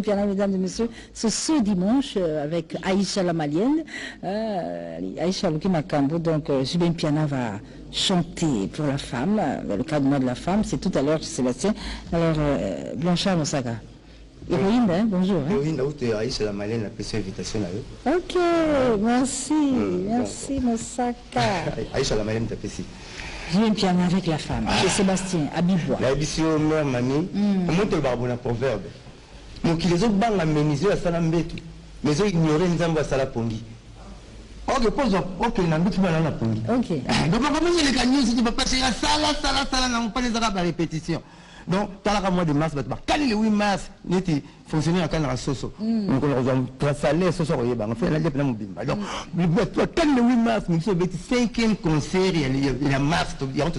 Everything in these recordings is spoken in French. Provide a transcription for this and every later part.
Piana, mesdames et messieurs, ce dimanche avec Aïcha la Malienne, Aïcha Luki Makambo, donc Jubin Piana va chanter pour la femme, le cadre du mois de la femme, c'est tout à l'heure Sébastien. Alors, Blanchard Mosaka, héroïne, hein, bonjour. Héroïne, Aïcha la Malienne a fait invitation à eux. Ok, merci, merci Mosaka. Aïcha la Malienne t'a fait si. Jubin Piana avec la femme, c'est Sébastien, à Bibois. La édition mère mamie, on monte le barbeau, un proverbe. Donc les autres banques aménisés à Salambetou, mais ils ignoraient Nzamba Salapongi. Ok, pose ok, n'a pas mal à la pongi. Ok. Donc comment les gagnants si tu peux passer à sala, n'ont pas les arabes à répétition. Donc, tu as le mois de mars, quand le 8 mars, n'était fonctionné à Canara Soso. Donc, on a salé Soso, on fait la lettre de Mobimba. Donc, quand le 8 mars, nous sommes au 5e concert, il y a mars, il y a un peu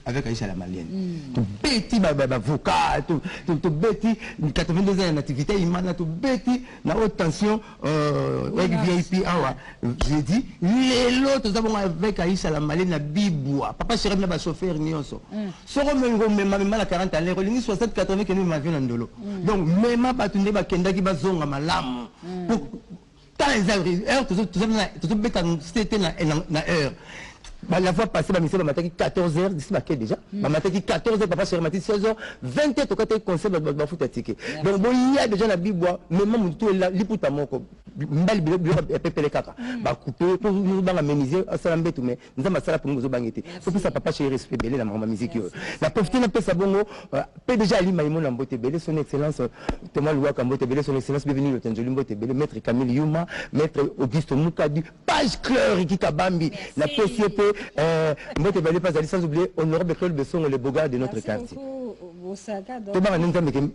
avec Aïcha la Malienne. Tout petit vocal, tout petit, 82 ans d'activité, il m'a tout petit, la haute tension, avec VIP, j'ai dit, les autres, nous avons avec Aïcha la Malienne, la Bibois. Papa chéri, n'a pas chauffeur, ni on so. Soro même la 40 ans, les 60-80 qui nous m'avaient dans l'eau. Donc, même ma batunde, ma kenda qui va zonga ma lame. Donc, tant les heures, tout c'était na heure. La fois passée, je suis matin 14h, d'ici ma déjà. Ma matin 14h, papa chéri, matin 16h, 20h, tu as un conseil, tu vas foutre un ticket. Donc, il y a déjà la Bibois, mais même tout est là, il faut mon mbali bureau pepele kaka ba couper pour nous ba améniser ça l'embête mais nous avons ça pour nous bangete faut que ça papa chéri respect belé la maman musique la profiter un peu ça bongo peut déjà ali maïmon en beauté belé son excellence Thomas Loua Kambote belé son excellence bienvenue le Tanjoli beauté belé maître Camille Yuma maître Auguste Moukadi page claire qui kabambi la PCP beauté belé pas sans oublier honorable Claude Besson le beau gars de notre quartier.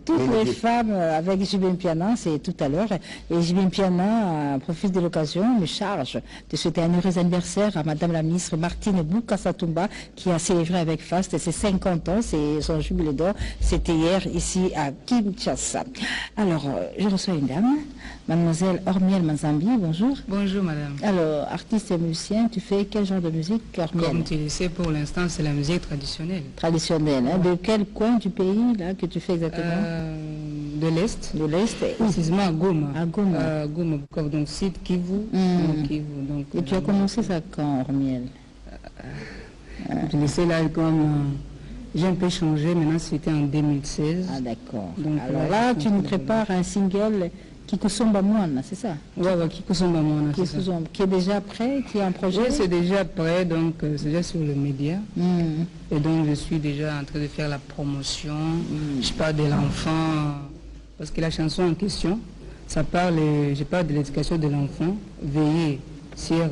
Toutes les femmes avec Jubin Piana, c'est tout à l'heure. Et Jubin Piana profite de l'occasion, me charge de souhaiter un heureux anniversaire à Madame la ministre Martine Boukassatumba qui a célébré avec faste ses 50 ans, c'est son jubilé d'or. C'était hier ici à Kinshasa. Alors, je reçois une dame, Mademoiselle Ormiel Manzambi, bonjour. Bonjour madame. Alors, artiste et musicien, tu fais quel genre de musique, Ormiel? Comme tu le sais, pour l'instant, c'est la musique traditionnelle. Traditionnelle, hein? De quel coin du pays là, que tu fais exactement? De l'Est. De l'Est. Précisément à Goma. À Goma. Goma, donc site Kivu. Donc, et tu as commencé ça quand, Ormiel? Je le sais là, comme j'ai un peu changé, maintenant c'était en 2016. Ah d'accord. Alors là, tu nous prépares un single Kikusomba Mwana, c'est ça? Oui, Kikusomba Mwana, c'est ça. Qui est déjà prêt, qui est un projet? Oui, c'est déjà prêt, donc c'est déjà sur le média. Et donc je suis déjà en train de faire la promotion. Je parle de l'enfant, parce que la chanson en question, ça parle, je parle de l'éducation de l'enfant, veiller sur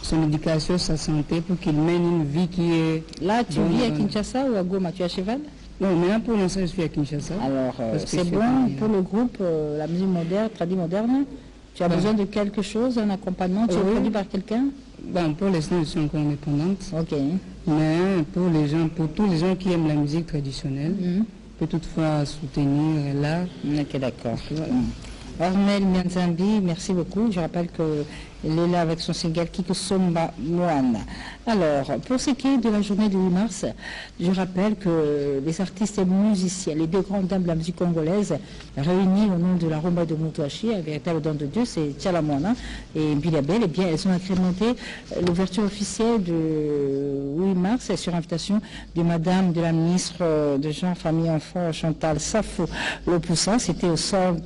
son éducation, sa santé, pour qu'il mène une vie qui est... Là, tu vis à Kinshasa ou à Goma? Tu es à cheval? Non, maintenant pour l'instant je suis à Kinshasa. Alors, c'est bon pour le groupe, la musique moderne, tradie moderne? Tu as besoin de quelque chose, un accompagnement? Tu es produit par quelqu'un? Bon, pour l'instant je suis encore indépendante. Ok. Mais pour les gens, pour tous les gens qui aiment la musique traditionnelle, peut toutefois soutenir l'art. Ok, d'accord. Ormel Mianzambi, merci beaucoup. Je rappelle qu'elle est là avec son single Kikusomba Mwana. Alors, pour ce qui est de la journée du 8 mars, je rappelle que les artistes et musiciens, les deux grandes dames de la musique congolaise, réunies au nom de la Rumba de Moutouachi, un véritable don de Dieu, c'est Tchala Mwana et Bilabel, eh bien, elles ont incrémenté l'ouverture officielle du 8 mars sur invitation de Madame de la ministre de Genre, Famille, Enfants, Chantal Safo Lopussa. C'était au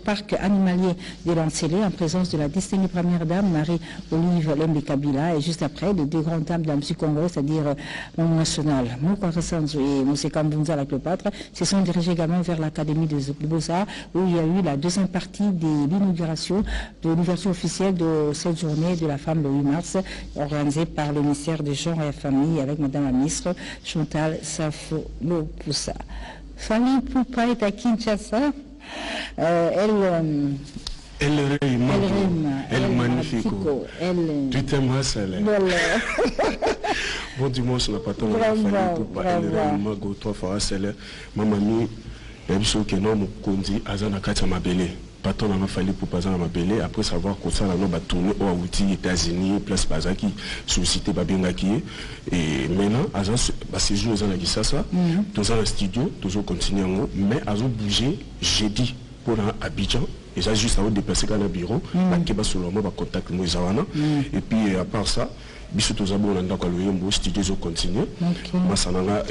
parc animalier de Lancélé, en présence de la distinguée première dame, Marie-Olive Lembe Kabila, et juste après, les deux grandes dames de la musique congolaise, c'est-à-dire mon national, Mouka Rassanzo et Moussé Kambunza la Cléopâtre, se sont dirigés également vers l'Académie des Beaux-Arts, où il y a eu la deuxième partie de l'inauguration de l'ouverture officielle de cette journée de la femme le 8 mars, organisée par le ministère des Genres et Familles avec Madame la ministre Chantal Safo Lopussa. Fanny Poupa est à Kinshasa. Elle magnifique. Tu t'aimes, Hassan. Bon dimanche, la patronne de la famille Poupa. Elle toi, Hassan. Ma mamie, elle est que non, Kondi, Azana Katamabele. patron n'a fallu pour pas m'appeler après savoir que ça va tourner aux outils États-Unis place Bazaki société Babengaki et maintenant à ces jours dans la Kisasa dans un studio toujours continuer mais à bouger jeudi pour Abidjan et ça juste avant de déplacer dans le bureau qui va sur le mot contact nous et puis à part ça biso tozabo na ndako loyembo studio zo continuer masananga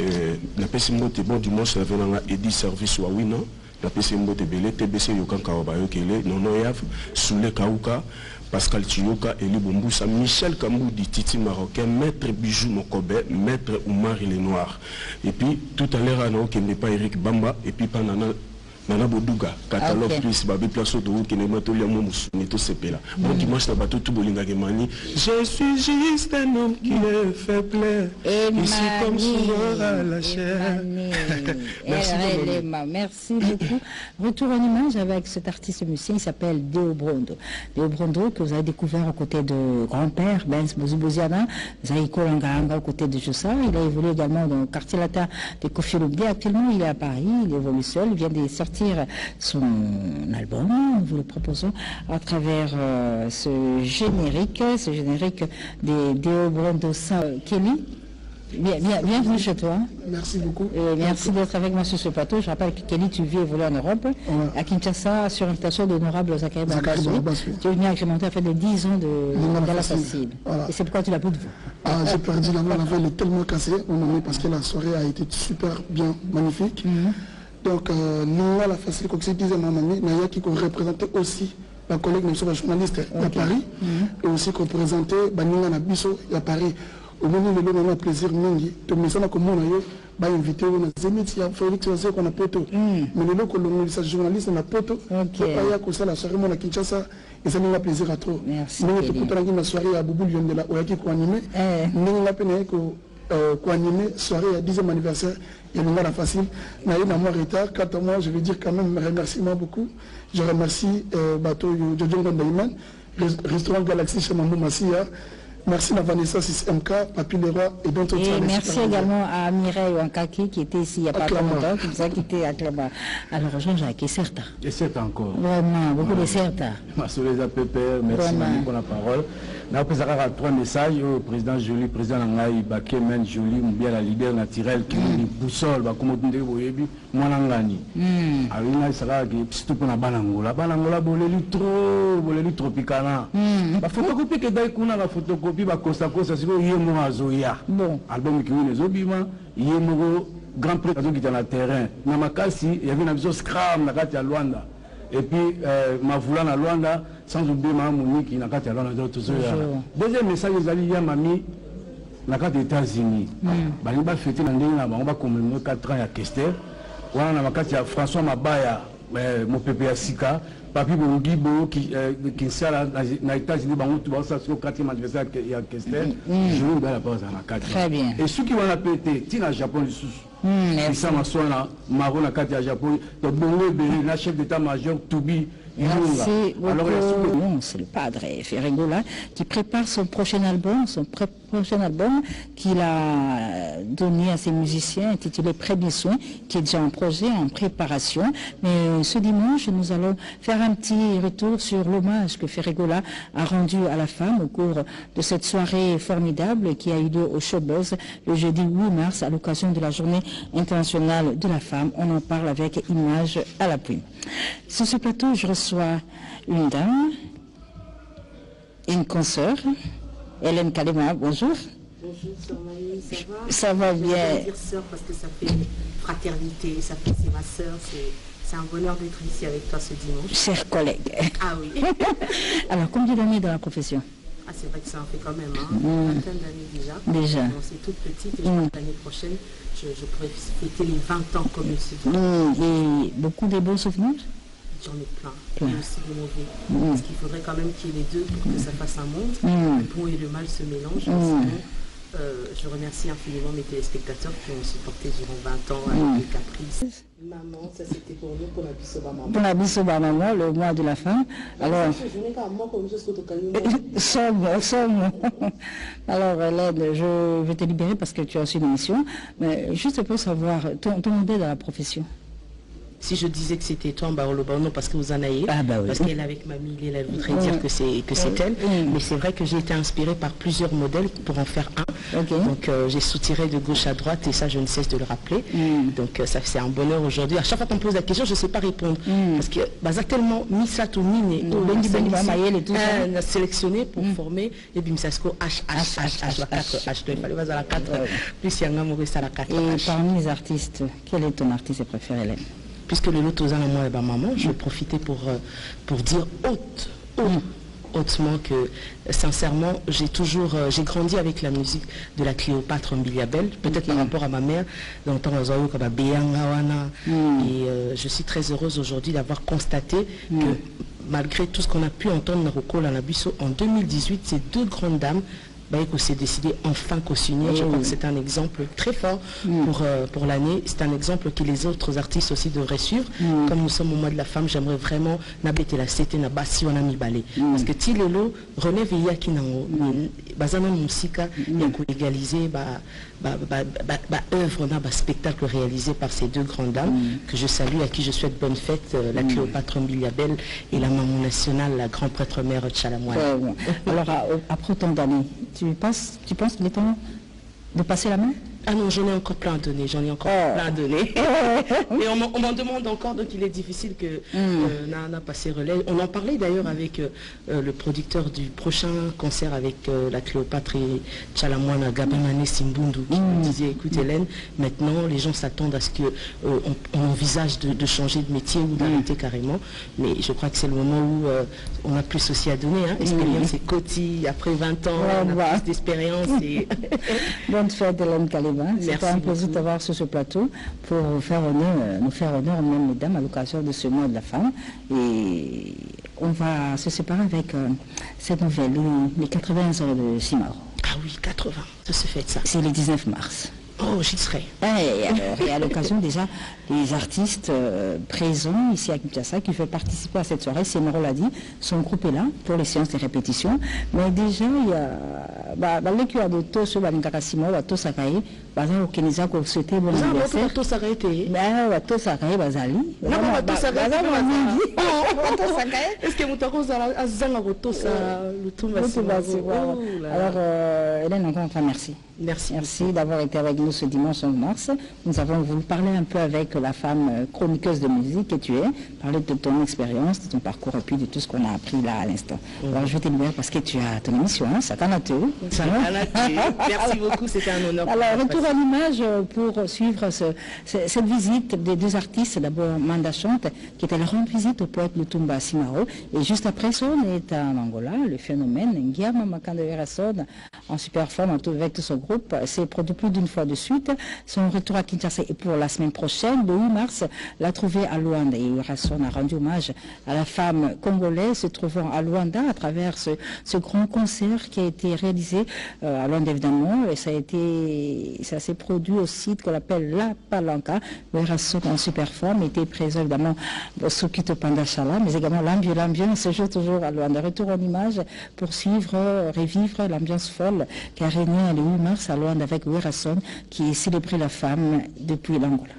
na pesi mbote bon dimanche la venanga edi service wa wina na pesi mbote belé TBC yokanka bayokele nono yaf Soule Kauka Pascal Tioka Eli Bombusa Michel Kamboudi Titi Marocain Maître Bijou Mokobe Maître Oumar il est noir et puis tout à l'heure on n'est pas Eric Bamba et puis pendant Nana Boduga, catalogue plus, Babi Plaso de qui n'est pas tout le monde, tout ce pays là. Bon dimanche, n'a pas tout Bolinga Gemani. Je suis juste un homme qui est faible. Ici comme souvent à la chair. Merci beaucoup. Retour en image avec cet artiste musicien, il s'appelle Déo Brondo. Déo Brondo que vous avez découvert aux côtés de grand-père, Benz Boziboziana, Zaïko Langaranga aux côtés de Jossa. Il a évolué également dans le quartier latin de Kofi Olomide. Actuellement, il est à Paris, il évolue seul, il vient de sortir son album. Nous vous le proposons à travers ce générique des Déo Brondo Kelly. Bienvenue chez toi. Merci beaucoup. Merci d'être avec moi sur ce plateau. Je rappelle que Kelly, tu vis et évolues en Europe, à Kinshasa, sur invitation de l'honorable Zachary Bambasoui. Tu es venu agrémenter à faire les 10 ans de la facile. Voilà. Et c'est pourquoi tu l'as plus de vous. J'ai perdu la main, la veille est tellement cassée, parce que la soirée a été super bien, magnifique. Donc, nous, la facile, comme c'est disait ma mamie, Naya qui représentait aussi ma collègue, notre journaliste à Paris, et aussi qu'on représentait Baninga Nabiso à Paris. Au moment où on a plaisir, tout le monde comme on a invité, on a Zémiti, Félix, on a poto. Mais le lot que l'on est journaliste, on a poto. Il y a ça, la soirée, on a Kinshasa, et ça nous a plaisir à trop. Merci. Nous, on a la soirée à Boubou, de la Oyaki, qu'on animé. Nous, on a peine qu'on animé, soirée à 10e anniversaire. Il y a la facile. Mais il y a un retard. Quant à moi, je veux dire quand même remerciement beaucoup. Je remercie Bateau Jojo Gondaïman, Restaurant Galaxy chez Mamou Massia. Merci à Vanessa 6MK, Papy Leroy et d'autres. Et merci également à Mireille Wankaki qui était ici il n'y a pas longtemps, qui nous a quitté à Klama. Alors Jean-Jacques, et certes. Et certes encore. Vraiment, beaucoup de certes. Merci pour la parole. Nous avons 3 messages au président Joly, président Nangaï, Bakemen Joly, bien la leader naturelle qui est boussole, comme on dit, moi Nangani. Alina Sara qui est surtout pour la Banangola. Banangola, boleli trop picana. La photocopie que d'ailleurs la photocopie, la Costa Costa, c'est que Yemo Azoya. Bon. Album qui est les Obima, Yemo grand prix qui est dans le terrain. Namakasi, il y avait une vision scram, à Luanda. Et puis, ma voulante à Luanda, sans oublier ma Monique qui n'a qu'à Luanda d'autres. Deuxième message, les alliés, mamie, n'a qu'à États-Unis. On va fêter l'année, on va commémorer 4 ans à Kester. On a François Mabaya, mon pépé à Sika. Papi Bongibo qui s'est aux États-Unis, tu vas au 4e anniversaire à Kester. Je vais la pause à la 4. Très bien. Et ceux qui vont la péter, tu es au Japon, ça m'a sonné, Maro na Katia Japon, donc Bongo Bélé, la chef d'état-major, Toubi. Merci beaucoup. C'est le padre Ferregola qui prépare son prochain album qu'il a donné à ses musiciens, intitulé Premier Soin, qui est déjà un projet en préparation. Mais ce dimanche, nous allons faire un petit retour sur l'hommage que Ferregola a rendu à la femme au cours de cette soirée formidable qui a eu lieu au Showbuzz le jeudi 8 mars à l'occasion de la Journée internationale de la femme. On en parle avec Image à l'appui. Sur ce plateau, je reçois une dame, une consoeur, Hélène Kalema. Bonjour. Bonjour, sœur Marie, ça va? Ça va bien. Je vais dire sœur parce que ça fait fraternité, ça fait c'est ma sœur, c'est un bonheur d'être ici avec toi ce dimanche. Chers collègues. Ah oui. Alors, combien d'années dans la profession? Ah, c'est vrai que ça en fait quand même, une vingtaine d'années déjà. Déjà. Bon, c'est toute petite et je crois que l'année prochaine, je pourrais fêter les 20 ans comme il se doit. Et beaucoup de beaux souvenirs? J'en ai plein. Et aussi des mauvais. Parce qu'il faudrait quand même qu'il y ait les deux pour que ça fasse un monde. Le bon et le mal se mélangent. Sinon, je remercie infiniment mes téléspectateurs qui ont supporté durant 20 ans avec les caprices. Maman, ça c'était pour nous, pour la Bissoba Maman. Pour la Bissoba Maman, le mois de la femme. Alors, somme. Alors, Hélène, je vais te libérer parce que tu as aussi une émission. Mais juste pour savoir, ton modèle dans la profession? si je disais que c'était toi, non, parce que vous en avez, parce qu'elle est avec Mamie, elle voudrait dire que c'est elle. Mais c'est vrai que j'ai été inspirée par plusieurs modèles pour en faire un. Donc j'ai soutiré de gauche à droite et ça, je ne cesse de le rappeler. Donc ça c'est un bonheur aujourd'hui. À chaque fois qu'on me pose la question, je ne sais pas répondre. Parce que ça a tellement mis ça tout mine et sélectionné pour former et puis Misasko H, la 4H, il fallait à la 4, plus Yanga Maurice à la 4H. Et parmi les artistes, quel est ton artiste préféré, Hélène? Puisque le lot aux à moi et ma maman, je vais profiter pour dire hautement que sincèrement j'ai grandi avec la musique de la Cléopâtre Mbiliabel, peut-être par rapport à ma mère dans le temps et je suis très heureuse aujourd'hui d'avoir constaté que malgré tout ce qu'on a pu entendre en 2018, ces deux grandes dames s'est décidé enfin cautionner. Je crois que c'est un exemple très fort pour l'année. C'est un exemple que les autres artistes aussi devraient suivre. Comme nous sommes au mois de la femme, j'aimerais vraiment n'abêter la cité na basi on a mis balé. Parce que Tilelo relève yaki nango bazana musika yako égaliser œuvre na spectacle réalisé par ces deux grandes dames que je salue, à qui je souhaite bonne fête, la Cléopâtre Mbiliabel et la maman nationale, la grand prêtre mère Tchalamoine. Alors après tant d'années, tu penses qu'il est temps de passer la main? Ah non, j'en ai encore plein à donner, Et on m'en demande encore, donc il est difficile que Nana passe relais. On en parlait d'ailleurs avec le producteur du prochain concert avec la Cléopâtre et Tchalamoine, Gabamane Simbundu, qui me disait, écoute Hélène, maintenant les gens s'attendent à ce qu'on envisage de changer de métier ou d'arrêter carrément. Mais je crois que c'est le moment où on a plus aussi à donner. Expérience et Coty, après 20 ans, on a plus d'expérience. Et... Bonne fête Hélène Calais. C'était un plaisir de t'avoir sur ce plateau pour nous faire honneur, même mesdames, à l'occasion de ce mois de la femme. Et on va se séparer avec cette nouvelle, les 80 ans de Simao. Ah oui, 80, ça se fait ça. C'est le 19 mars. Oh, j'y serai. Et à l'occasion déjà, les artistes présents ici à Kinshasa qui veulent participer à cette soirée, c'est Moro l'a dit, son groupe est là pour les séances de répétition. Mais déjà, il y a l'équipe de tous ceux qui ont été tous Sakaï, au Kenisa qui ont souhaité bon anniversaire. Tous Sakaï, tous Sakaï, Bazali. Est-ce que vous avez alors, Hélène, encore une fois, merci. Merci d'avoir été avec nous ce dimanche 11 mars. Nous avons voulu parler un peu avec la femme chroniqueuse de musique que tu es, parler de ton expérience, de ton parcours et puis de tout ce qu'on a appris là à l'instant. Alors je vais te libérer parce que tu as ton émission, ça t'en a tout. Merci beaucoup, c'était un honneur. Alors retour à l'image pour suivre cette visite des deux artistes. D'abord Manda Chante, qui était la rendre visite au poète Lutumba Simao. Et juste après ça, on est en Angola, le phénomène Ngiama Makanda Erason, en super forme avec tout son groupe, s'est produit plus d'une fois de suite. Son retour à Kinshasa est pour la semaine prochaine, le 8 mars, l'a trouvé à Luanda. Et Rasson a rendu hommage à la femme congolaise se trouvant à Luanda à travers ce grand concert qui a été réalisé à Luanda évidemment. Et ça s'est produit au site qu'on appelle La Palanca. Le Rasson en super forme était présent évidemment au Sokito Pandachala, mais également l'ambiance se joue toujours à Luanda. Retour en image pour revivre l'ambiance folle qui a régné le 8 mars à Luanda avec Werrason qui célébrait la femme depuis l'Angola.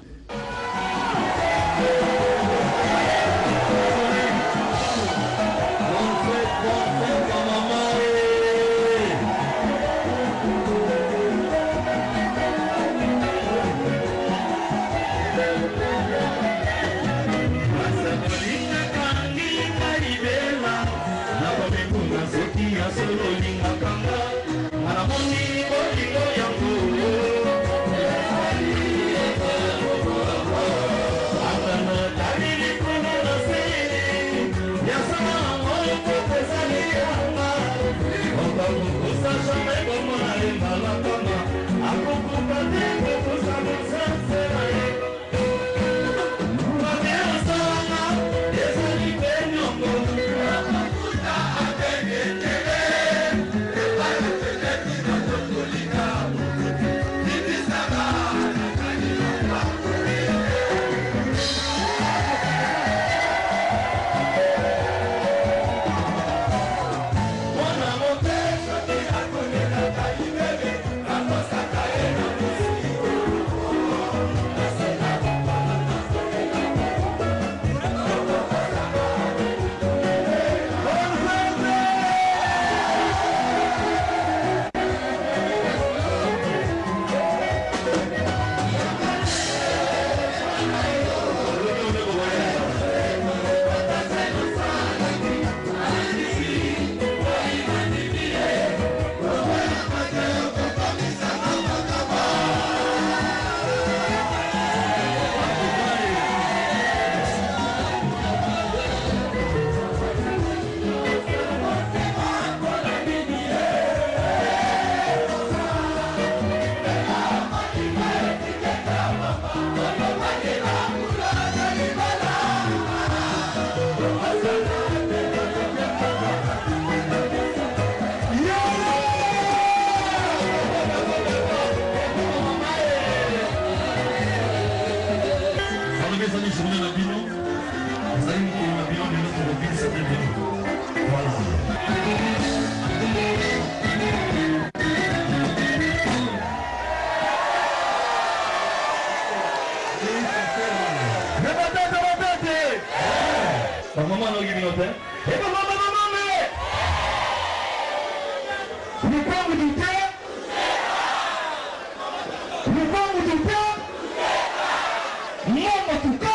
les journées de bilan. Vous allez nous le bilan de notre ville, c'est devenu. Voilà. Maman, non, il y a une autre. Et maman, nous pas vous douter. Nous pas vous douter. Moi, en tout cas.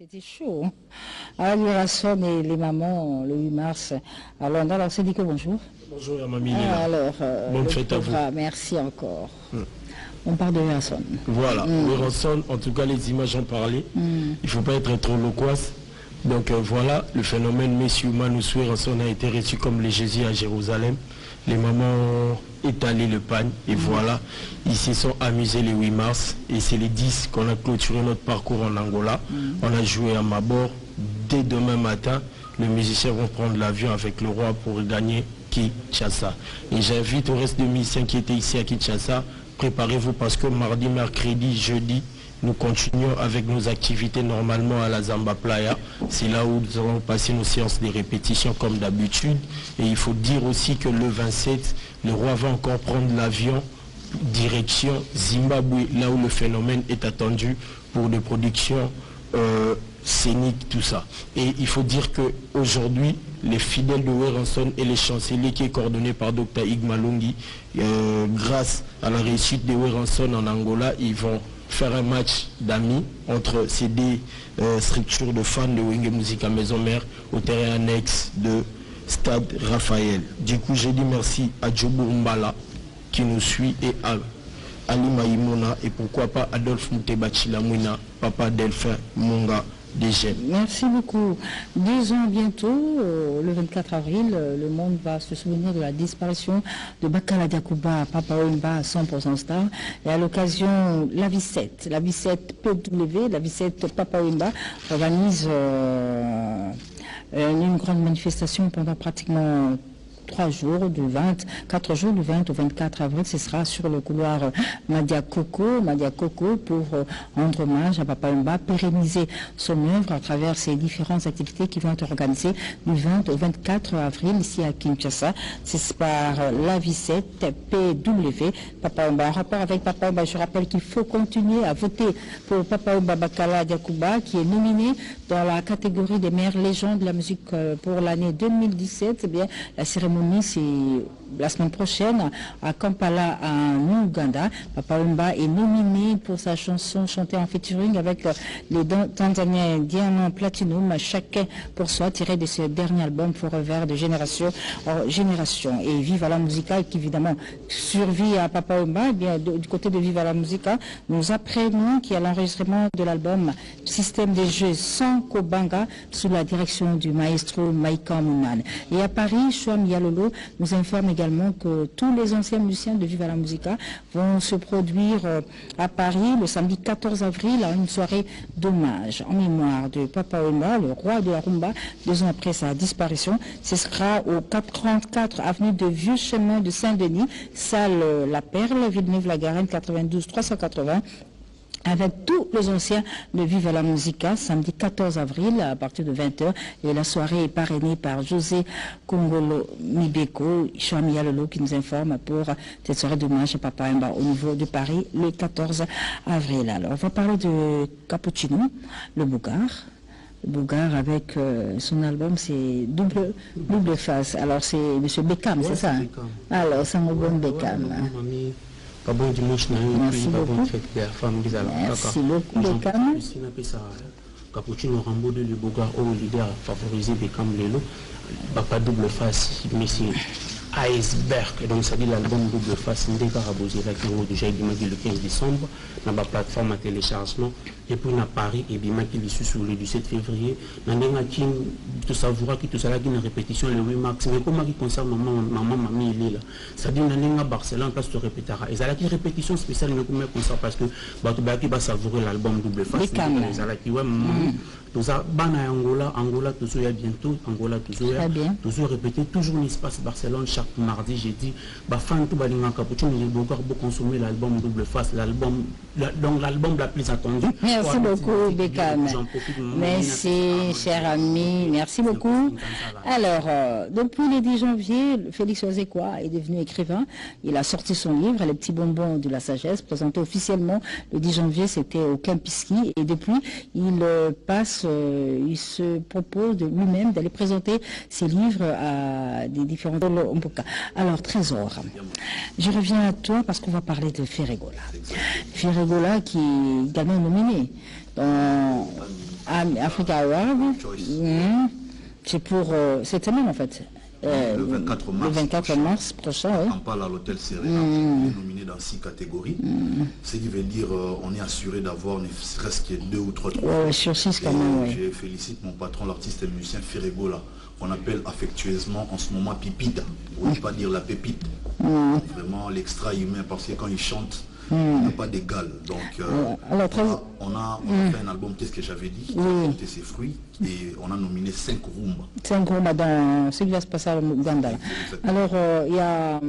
C'était chaud. Alors, Lurasson et les mamans, le 8 mars, à Londres. Alors, c'est dit que bonjour. Bonjour, mamie. Alors, bonne fête à vous. Merci encore. On part de Lurasson. Voilà, Lurasson, en tout cas, les images ont parlé. Il ne faut pas être trop loquace. Donc, voilà, le phénomène Messieurs Manoussou Lurasson a été reçu comme les Jésus à Jérusalem. Les mamans ont étalé le pagne et voilà, ils se sont amusés le 8 mars et c'est les 10 qu'on a clôturé notre parcours en Angola. On a joué à Mabor dès demain matin. les musiciens vont prendre l'avion avec le roi pour gagner Kinshasa. Et j'invite au reste des musiciens qui étaient ici à Kinshasa, préparez-vous parce que mardi, mercredi, jeudi, nous continuons avec nos activités normalement à la Zamba Playa. C'est là où nous allons passer nos séances de répétition comme d'habitude. Et il faut dire aussi que le 27, le roi va encore prendre l'avion direction Zimbabwe, là où le phénomène est attendu pour des productions scéniques, tout ça. Et il faut dire qu'aujourd'hui, les fidèles de Werenson et les chanceliers qui est coordonné par Dr Igmalungi, grâce à la réussite de Werenson en Angola, ils vont faire un match d'amis entre ces deux structures de fans de Wenge Musica Maison Mère au terrain annexe de Stade Raphaël. Du coup, j'ai dit merci à Djobo Mbala qui nous suit et à Ali Maïmona et pourquoi pas Adolphe Moutebachilamouina, papa Delphin Munga. Merci beaucoup. 2 ans bientôt, le 24 avril, le monde va se souvenir de la disparition de Bakala Diakouba, Papa Wemba, 100% star. Et à l'occasion, la Vicette PW, la Vicette Papa Wemba organise une grande manifestation pendant pratiquement 4 jours, du 20 au 24 avril. Ce sera sur le couloir Madia Koko pour rendre hommage à Papa Wemba, pérenniser son œuvre à travers ces différentes activités qui vont être organisées du 20 au 24 avril ici à Kinshasa. C'est par la Vicette PW, Papa Wemba. En rapport avec Papa Wemba, je rappelle qu'il faut continuer à voter pour Papa Wemba Bakala Diakouba qui est nominé dans la catégorie des meilleures légendes de la musique pour l'année 2017. C'est bien la cérémonie, c'est la semaine prochaine à Kampala, en Ouganda. Papa Wemba est nominé pour sa chanson chantée en featuring avec les Tanzaniens Diamant Platinum, chacun pour soi, tiré de ce dernier album Forever de génération en génération. Et Viva la Musica qui évidemment survit à Papa Wemba. Eh bien, du côté de Viva la Musica, nous apprenons qu'il y a l'enregistrement de l'album Système des jeux sans Kobanga sous la direction du maestro Maïka Mounan. Et à Paris, Chouam Yalolo nous informe également que tous les anciens musiciens de Viva la Musica vont se produire à Paris le samedi 14 avril à une soirée d'hommage en mémoire de Papa Wemba, le roi de la rumba, 2 ans après sa disparition. Ce sera au 434 avenue de Vieux Chemin de Saint-Denis, salle La Perle, Villeneuve-la-Garenne, 92 380. Avec tous les anciens de Viva la Musica, samedi 14 avril à partir de 20h. Et la soirée est parrainée par José Kongolo Mibeko, Chouami Yalolo qui nous informe pour cette soirée d'hommage à Papa Wemba au niveau de Paris le 14 avril. Alors, on va parler de Cappuccino, le Bougar avec son album, c'est double face. Alors, c'est M. Beckham, c'est ça? Alors, c'est un bon Beckham. Pas bon dimanche, merci beaucoup. Merci beaucoup, Beckham. Cappuccino Rambo de Bougar au leader favorisé Beckham Lelo, pas double face, mais c'est Iceberg. Et donc ça dit l'album double face, Ndé Karabozé, qui est déjà le 15 décembre, dans la plateforme à téléchargement, et puis à Paris, et bien qui est sur le 17 février, dans qui tout savoir qui tout ça là qui une répétition le 8 mars, mais comment qui concerne maman, mamie, il est là. Ça dit dans Barcelone, place de répétera. Et ça là qui répétition spéciale, mais comment concerne parce que qui va savourer l'album double face. Ça là qui ouais tout ça, Angola, toujours bientôt, Angola, toujours répété, toujours un espace Barcelone, chaque mardi, j'ai dit, fan tout balinga Cappuccino, il va beaucoup consommer l'album double face, donc l'album la plus attendue. Merci beaucoup, Beckham. Merci, cher ami, merci beaucoup. Alors, depuis le 10 janvier, Félix Ozekwa est devenu écrivain. Il a sorti son livre, Les petits bonbons de la sagesse, présenté officiellement le 10 janvier, c'était au Kempinski, et depuis, il se propose de lui-même d'aller présenter ses livres à des différents... Alors, Trésor, je reviens à toi parce qu'on va parler de Ferregola. Ferregola qui est également nominé dans Africa Award. C'est pour cette semaine en fait. Le 24 mars prochain, on parle à l'hôtel Serena, nominé dans 6 catégories. Ce qui veut dire on est assuré d'avoir ne serait-ce que 2 ou 3 trophées. Sur 6 quand même. Je félicite mon patron, l'artiste et le musicien Ferregola, qu'on appelle affectueusement en ce moment Pipita, pour ne pas dire la pépite. Vraiment l'extra humain, parce que quand il chante, Il n'y a pas d'égal. Donc, on a fait un album, qu'est-ce que j'avais dit, qui ses fruits, et on a nominé 5 Rumba. 5 Rumba dans ce qui va se passer à Ouganda. Alors, il y a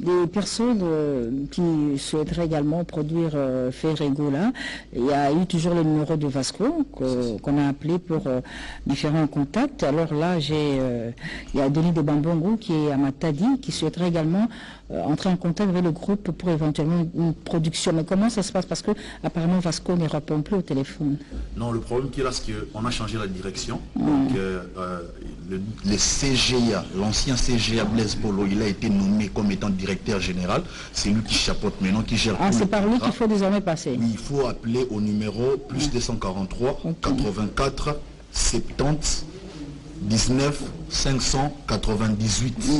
des personnes qui souhaiteraient également produire Ferregola. Il y a eu toujours le numéro de Vasco qu'on a appelé pour différents contacts. Alors là, il y a Denis de Bambongo qui est à Matadi, qui souhaiterait également entrer en contact avec le groupe pour éventuellement une production. Mais comment ça se passe? Parce que apparemment Vasco ne répond plus au téléphone. Non, le problème qui est là, c'est qu'on a changé la direction. Donc, le CGA, l'ancien CGA Blaise Polo, il a été nommé comme étant directeur général. C'est lui qui chapeaute maintenant, qui gère. C'est par lui qu'il faut désormais passer. Oui, il faut appeler au numéro plus 243 84 70 19 598.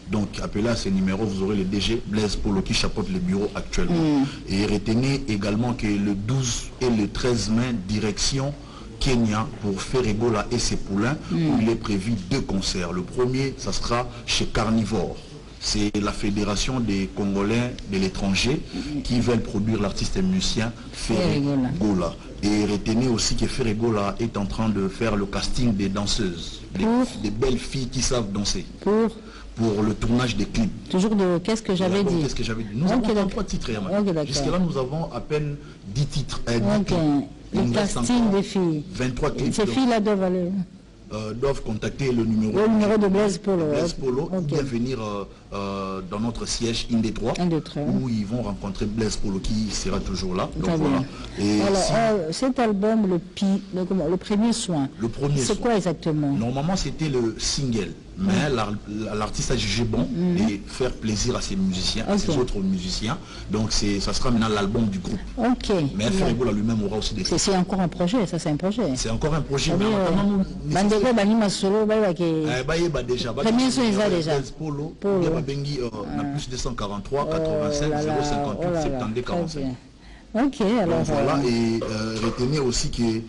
Donc, appelez à ce numéro, vous aurez le DG Blaise Polo qui chapeaute le bureau actuellement. Et retenez également que le 12 et le 13 mai, direction Kenya pour Ferregola et ses poulains, où il est prévu 2 concerts. Le premier, ça sera chez Carnivore. C'est la fédération des Congolais de l'étranger qui veulent produire l'artiste et musicien Ferregola. Et retenez aussi que Ferregola est en train de faire le casting des danseuses, des belles filles qui savent danser. Pour le tournage des clips. Toujours de qu'est-ce que j'avais dit. Qu'est-ce que j'avais dit. Nous avons 33 titres. Jusque-là, nous avons à peine 10 titres. Le casting des filles. 23 clips. Ces filles-là doivent contacter le numéro de Blaise Polo. Ou bien venir dans notre siège Indé3 où ils vont rencontrer Blaise Polo qui sera toujours là. Donc, voilà. Et alors, cet album, le premier soin, c'est quoi exactement? Normalement, c'était le single. Mais l'artiste a jugé bon et faire plaisir à ses musiciens, à ses autres musiciens. Donc ça sera maintenant l'album du groupe. Mais Ferregola lui-même aura aussi des... C'est encore un projet, ça c'est un projet. C'est encore un projet. Mais premier son, ils ont déjà. Polo, on a plus de 143, 85, 058, 72, 45. Alors voilà, et retenez aussi que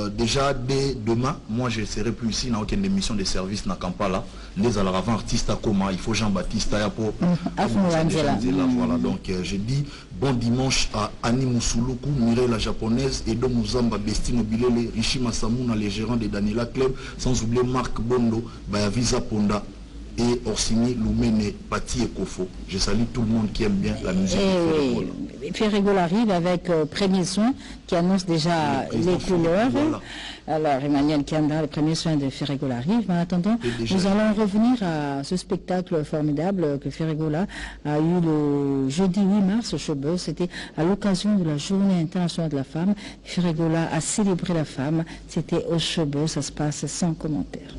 déjà dès demain, moi je ne serai plus ici dans aucune émission de service dans Kampala. Les avant artistes à Koma, il faut Jean-Baptiste pour voilà, donc je dis bon dimanche à Annie Moussouloukou, Mireille la japonaise, Edo Muzamba, Bestino Bilele, Rishi Masamuna, les gérants de Daniela Club, sans oublier Marc Bondo, Visa Ponda et Orsini Loumene, Pati et Kofo. Je salue tout le monde qui aime bien la musique. Ferregola arrive avec premier son qui annonce déjà les couleurs. Voilà. Alors Emmanuel Kanda, le premier son de Ferregola arrive. Mais en attendant, nous allons revenir à ce spectacle formidable que Ferregola a eu le jeudi 8 mars au Showbuzz. C'était à l'occasion de la Journée internationale de la femme. Ferregola a célébré la femme. C'était au Showbuzz. Ça se passe sans commentaire.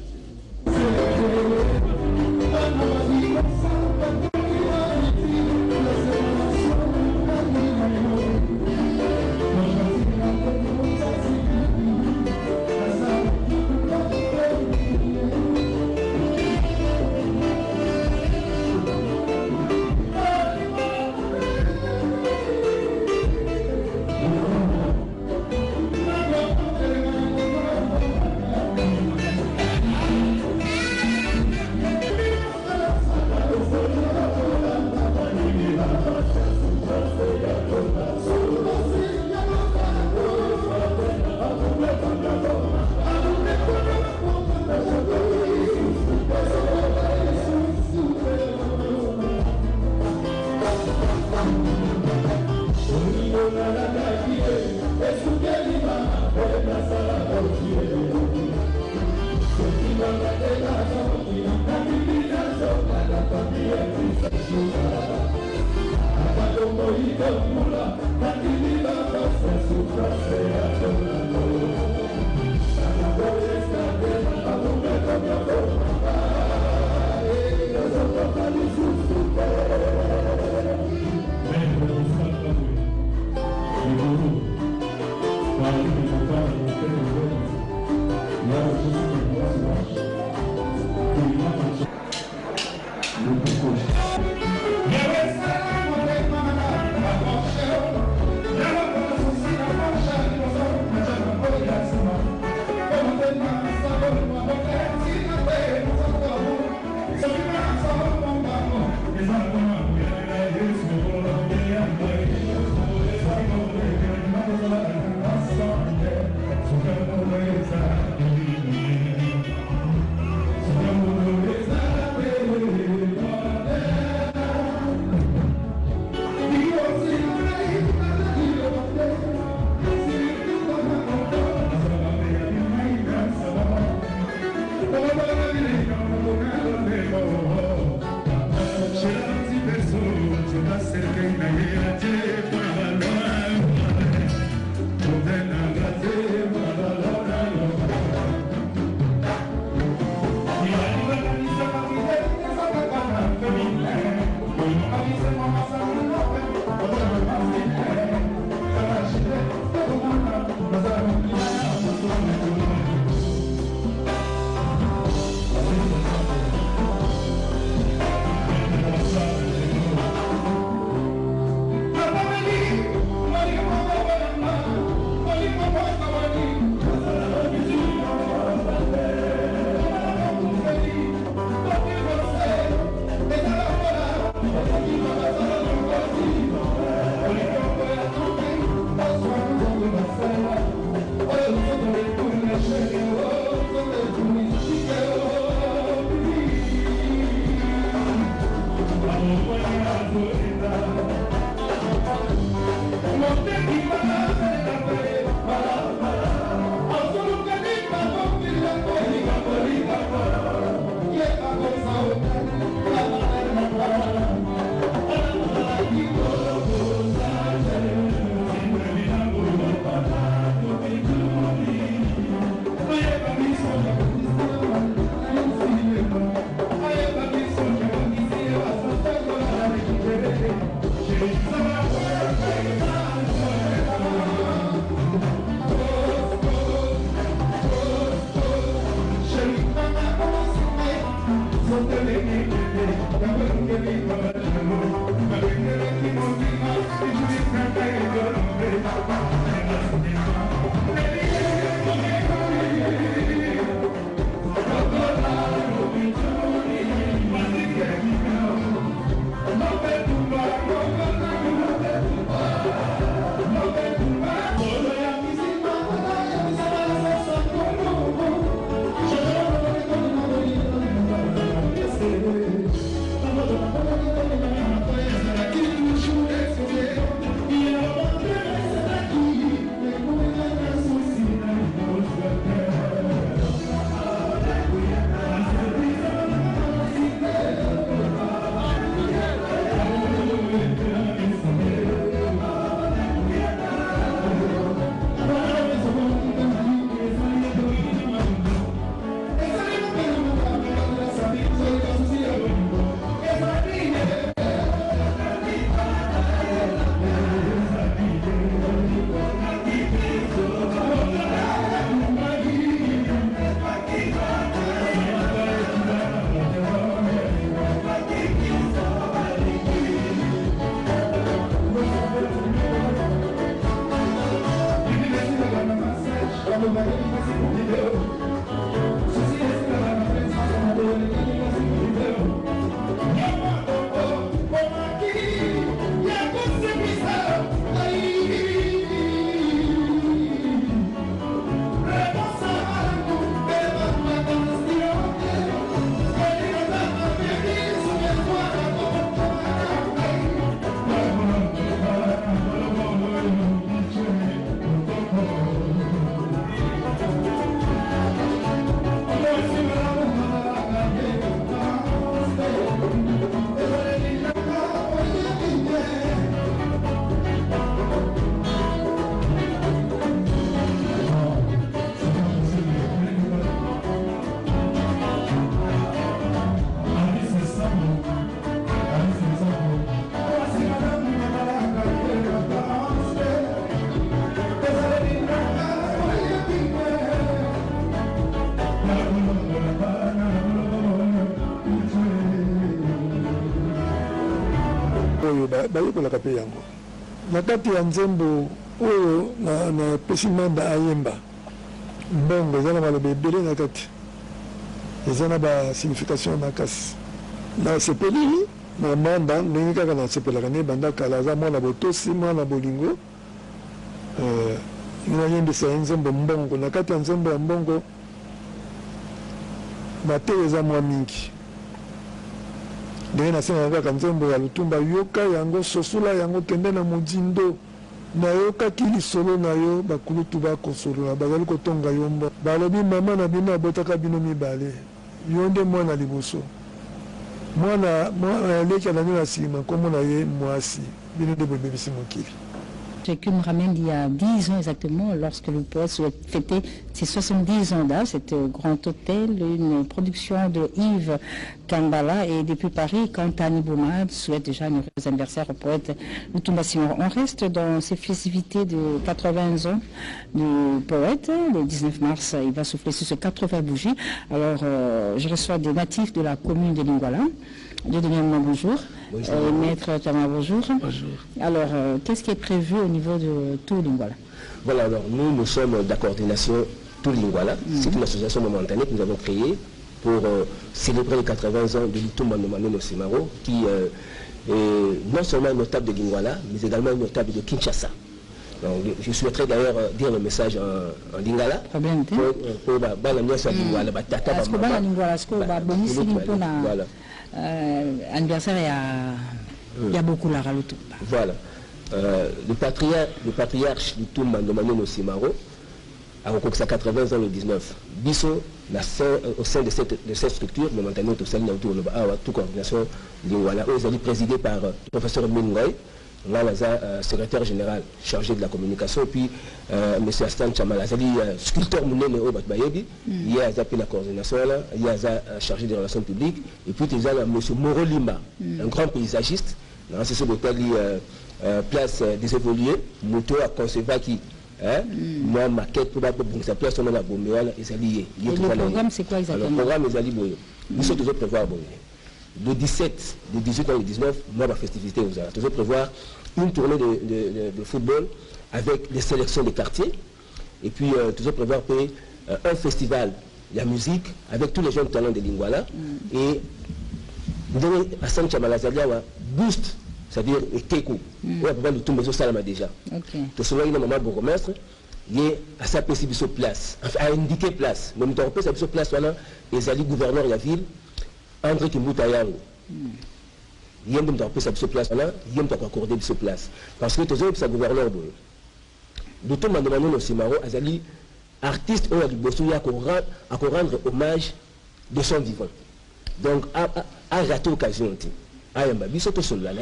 Yeah. oyo bayekolaka mpe yango na kati ya nzembo oyo na pesi manda ayemba mbongo eza na maloba ebele na kati eza na basignification makasi nasepeli na manda ndenge kaka nasepelaka nde banda kala aza mwana botosi mwana bolingo nayembisa ye nzembo mbongo na kati ya nzembo ya mbongo mateyo eza mwa mingi ndenge nasengaka kaka nzembo ya lutumba yoka yango sosula yango kende na modindo nayokaki lisolo na yo bakulutu bakosolola bazali kotonga yo mbo balobi mama na bino abotaka bino mibale yo nde mwana liboso mwana aleki na nini na nsima nkombo na ye mwasi bino nde bobebisi mokili. Qui me ramène il y a 10 ans exactement, lorsque le poète fêtait ses 70 ans d'âge. C'était au Grand Hôtel, une production de Yves Kambala. Et depuis Paris, quand Annie Boumad souhaite déjà un heureux anniversaire au poète Lutumba Simoro. On reste dans ces festivités de 80 ans du poète. Le 19 mars, il va souffler sur ce 80 bougies. Alors, je reçois des natifs de la commune de Lingwala. Bonjour. Bonjour. Maître Tama, bonjour. Bonjour. Alors, qu'est-ce qui est prévu au niveau de tout Lingwala? Voilà, alors nous sommes de la coordination Tout Lingwala. C'est une association momentanée que nous avons créée pour célébrer les 80 ans de Lutumba Ndumano Simaro, qui est non seulement notable de Lingwala, mais également notable de Kinshasa. Donc, je souhaiterais d'ailleurs dire le message en lingala pour anniversaire il y a beaucoup la raloute. Voilà. Le patriarche Lutumba Ndumano Simaro a recours à 80 ans le 19. Bisso, au sein de cette structure, momentanée au sein de la coordination Lingwala, où ils présidé par le professeur Mingoy. Là, secrétaire général chargé de la communication, puis M. Astan Chamala, sculpteur Mounene au Batbayebi, il y a la coordination, il y a chargé des relations publiques, et puis il y a M. Moro Lima, un grand paysagiste, dans ce place des évolués, Mouto à concevoir qui, moi, maquette pour sa place, on a la bombe, et lié. Le programme, c'est quoi exactement? Le programme est allé, nous sommes toujours prévoir. Le 17, le 18 et le 19, moi, ma festivité, vous allez toujours prévoir une tournée de football avec les sélections des quartiers. Et puis, toujours prévoir un festival de la musique avec tous les jeunes talents de Lingwala. Et vous donnez à San Chamalazalia boost, c'est-à-dire Kekou. On va pouvoir le tout maison Salama déjà. Tout cela, il y a un moment bourgmestre, il y a à sa possibilité place, à indiquer place. Mais nous avons sa place, voilà, et Zali, gouverneur de la ville. André Kimbuta Yango. Il y a une place là, il y a accordé cette place. Parce que tous les gouverneurs de tout le monde aussi Simaro, Azali, artiste ou à rendre hommage de son vivant. Donc, à rater l'occasion, à Yambabi, surtout sur la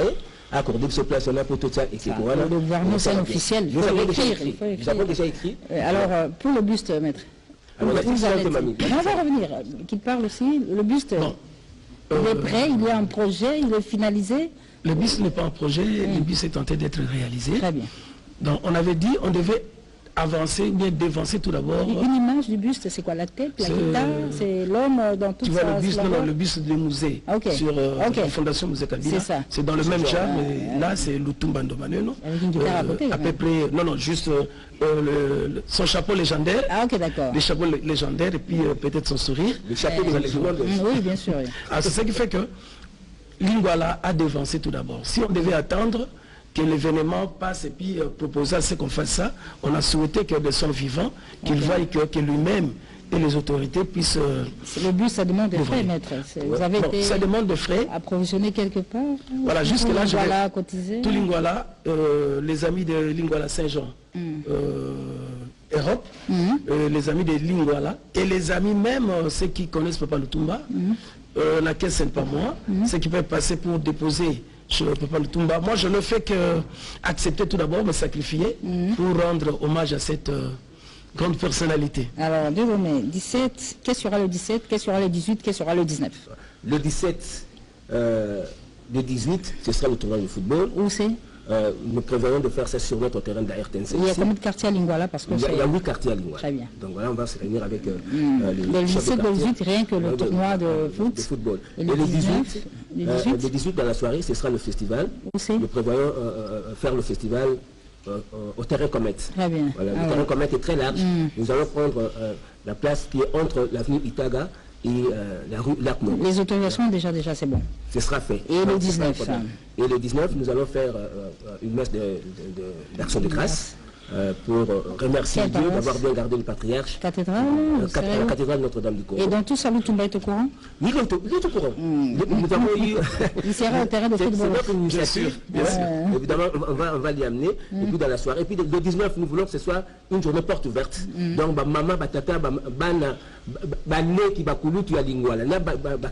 à accorder cette place là pour tout ça. Et le gouvernement, c'est officiel. Il faut l'écrire. Nous avons déjà écrit. Alors, pour le buste, maître. On va revenir. Qu'il parle aussi, le buste. Il est prêt, il est en projet, il est finalisé. Le buste n'est pas en projet, le buste est tenté d'être réalisé. Très bien. Donc on avait dit, on devait avancer, bien dévancer tout d'abord. Une image du buste, c'est quoi? La tête, la guitare, c'est l'homme dans toute sa... Tu vois le buste, non, le buste du musée, sur la Fondation Musée Kabila. C'est dans le même genre, mais là c'est Lutumba Ndumano. Avec une guitare à côté. À peu près, non, juste son chapeau légendaire. Ah ok, d'accord. Le chapeau légendaire et puis peut-être son sourire. Le chapeau légendaire. Oui, bien sûr. Ah, c'est ce qui fait que Lingwala a dévancé tout d'abord. Si on devait attendre que l'événement passe et puis proposer à ce qu'on fasse ça, on a souhaité que de son vivant, qu'il voie que lui-même et les autorités puissent... Le but, ça demande des frais, maître. Vous avez été ça demande des frais. Approvisionné quelque part? Voilà, jusque-là, je vais... cotiser. Tout Lingwala, les amis de Lingwala Saint-Jean, Europe, les amis de Lingwala, et les amis même, ceux qui connaissent Papa Lutumba, la caisse, c'est pas moi, ceux qui peuvent passer pour déposer chez Papa Lutumba. Moi, je ne fais qu'accepter tout d'abord, me sacrifier pour rendre hommage à cette grande personnalité. Alors, désormais, 17, qu'est-ce sera le 17, qu'est-ce sera le 18, qu'est-ce sera le 19? Le 17, le 18, ce sera le tournoi de football. Où c'est? nous prévoyons de faire ça sur notre terrain de la RTNC. Il y a combien de quartiers à Lingouala parce que il y a 8 quartiers à Lingouala. Très bien. Donc voilà, on va se réunir avec le lycée de 18, rien que le tournoi de football. Et les 18 dans la soirée, ce sera le festival. Nous prévoyons faire le festival au terrain Comet. Très bien. Voilà, le terrain Comet est très large. Nous allons prendre la place qui est entre l'avenue Itaga et la rue Lacmo. Les autorisations déjà c'est bon. Ce sera fait. Et le 19 Et le 19, nous allons faire une messe d'action de grâce pour remercier Dieu d'avoir bien gardé le patriarche. Cathédrale la cathédrale Notre-Dame du Congo. Et dans tout ça, Lutumba est au courant? Oui, il est au courant. Nous avons eu... Il sera au terrain de football. C'est notre initiative. Bien sûr. Évidemment, on va l'y amener. Et puis dans la soirée. Et puis le 19, nous voulons que ce soit une journée porte ouverte. Donc, maman, tata, bane qui va couler, tu as Lingouala. Là,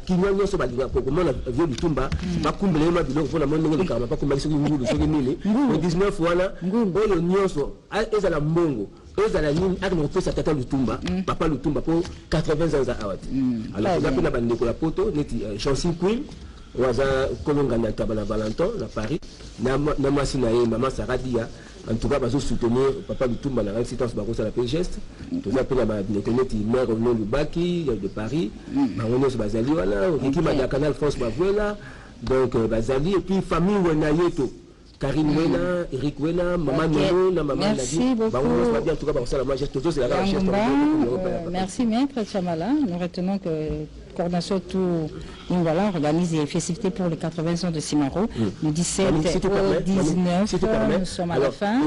kinywa nyoso ba Lingouala. Pour comment on a vu Lutumba, va couler les mains du long, pour la monnaie de karma, pas comme ça, le 19, voilà. Le nyoso. Eza la mbongo eza nini aknopesa tata Lutumba papa Lutumba pour 80 ans à awati alors on a pena bandeko la poto neti Chancy Queen waza kolonga na tabana Valentin na Paris na masina ye maman Saradia en tout cas bazo soutenir papa Lutumba na résistance bakosa la geste toza pena bandeko neti maire au nom du Baki de Paris bangono so bazali wala qui m'a da Canal France ba voilà donc bazali et puis famille wena yeto Karine Wena, Eric Wena, Maman Nono, Maman Nadi. Merci beaucoup. Merci maître Chamala. Nous retenons que coordination tout voilà, organise des festivités pour les 80 ans de Simaro. Le 17 au 19, nous sommes à la fin.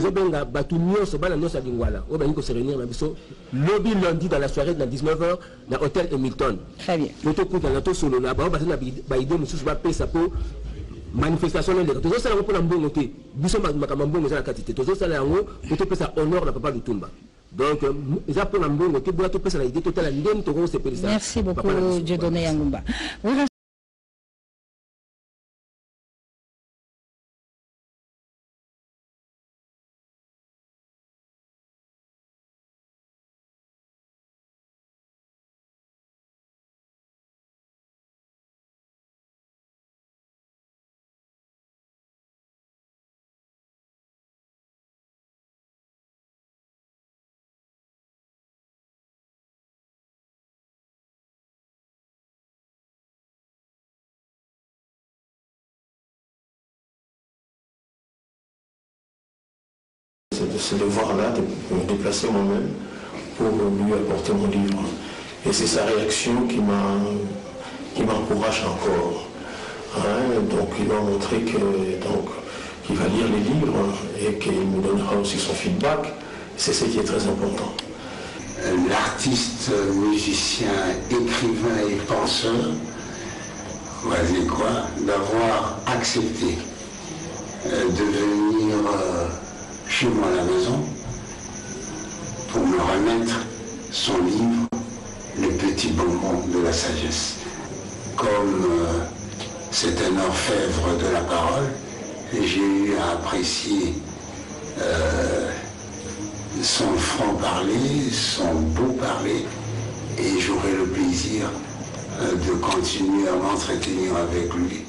Lobby lundi dans la soirée de 19h dans l'hôtel Hamilton. Très bien. Manifestation de tous ça pour mbongo te biso makamba mbongo za katite tous ça yango pour pesa honneur na papa Lutumba donc ils appellent mbongo ke bola to pesa la idée totale ndem to se pesa. Merci beaucoup Dieudonné Yangumba. Ce devoir-là de me déplacer moi-même pour lui apporter mon livre. Et c'est sa réaction qui m'encourage encore. Donc il m'a montré qu'il va lire les livres et qu'il me donnera aussi son feedback. C'est ce qui est très important. L'artiste, musicien, écrivain et penseur, voici quoi, d'avoir accepté de venir chez moi à la maison pour me remettre son livre, Le Petit Bonbon de la Sagesse. Comme c'est un orfèvre de la parole, j'ai eu à apprécier son franc-parler, son beau parler, et j'aurai le plaisir de continuer à m'entretenir avec lui